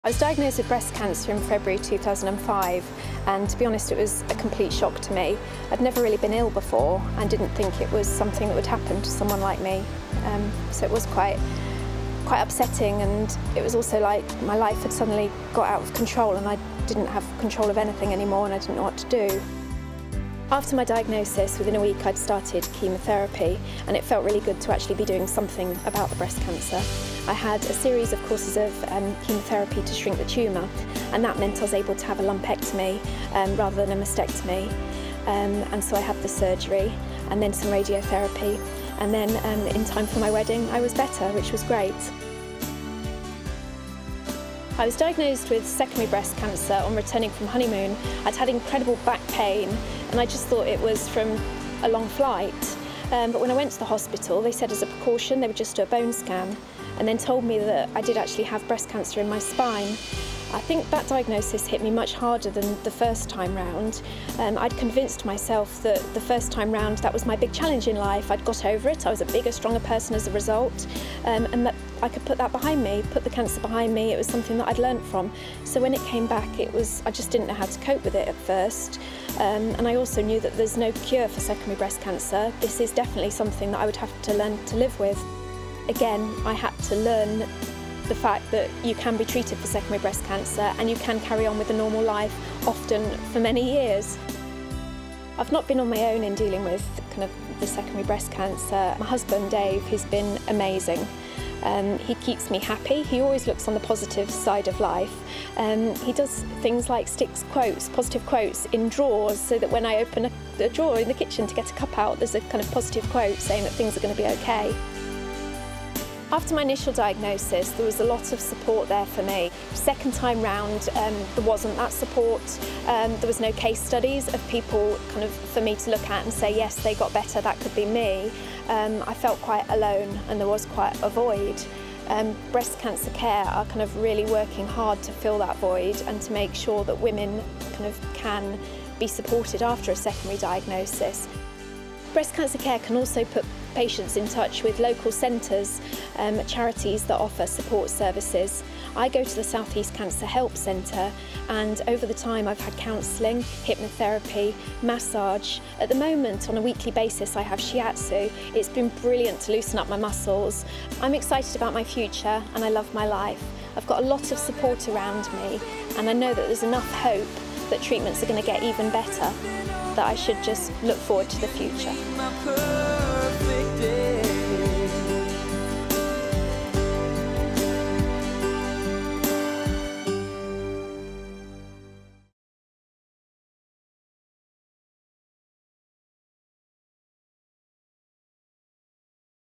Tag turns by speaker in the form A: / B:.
A: I was diagnosed with breast cancer in February 2005, and to be honest it was a complete shock to me. I'd never really been ill before and didn't think it was something that would happen to someone like me. So it was quite upsetting, and it was also like my life had suddenly got out of control and I didn't have control of anything anymore and I didn't know what to do. After my diagnosis, within a week I'd started chemotherapy, and it felt really good to actually be doing something about the breast cancer. I had a series of courses of chemotherapy to shrink the tumour, and that meant I was able to have a lumpectomy rather than a mastectomy. And so I had the surgery and then some radiotherapy, and then in time for my wedding I was better, which was great. I was diagnosed with secondary breast cancer on returning from honeymoon. I'd had incredible back pain and I just thought it was from a long flight. But when I went to the hospital, they said as a precaution they would just do a bone scan, and then told me that I did actually have breast cancer in my spine. I think that diagnosis hit me much harder than the first time round. I'd convinced myself that the first time round that was my big challenge in life. I'd got over it, I was a bigger, stronger person as a result, and that I could put that behind me, put the cancer behind me. It was something that I'd learnt from. So when it came back, I just didn't know how to cope with it at first. And I also knew that there's no cure for secondary breast cancer. This is definitely something that I would have to learn to live with. Again, I had to learn the fact that you can be treated for secondary breast cancer and you can carry on with a normal life, often for many years. I've not been on my own in dealing with kind of the secondary breast cancer. My husband, Dave, he's been amazing. He keeps me happy. He always looks on the positive side of life. He does things like sticks quotes, positive quotes in drawers, so that when I open a drawer in the kitchen to get a cup out, there's a kind of positive quote saying that things are going to be okay. After my initial diagnosis, there was a lot of support there for me. Second time round, there wasn't that support. There was no case studies of people kind of for me to look at and say, yes, they got better, that could be me. I felt quite alone and there was quite a void. Breast Cancer Care are kind of really working hard to fill that void and to make sure that women kind of can be supported after a secondary diagnosis. Breast Cancer Care can also put patients in touch with local centres, charities that offer support services. I go to the South East Cancer Help Centre, and over the time I've had counselling, hypnotherapy, massage. At the moment, on a weekly basis, I have shiatsu. It's been brilliant to loosen up my muscles. I'm excited about my future and I love my life. I've got a lot of support around me, and I know that there's enough hope that treatments are going to get even better, that I should just look forward to the future.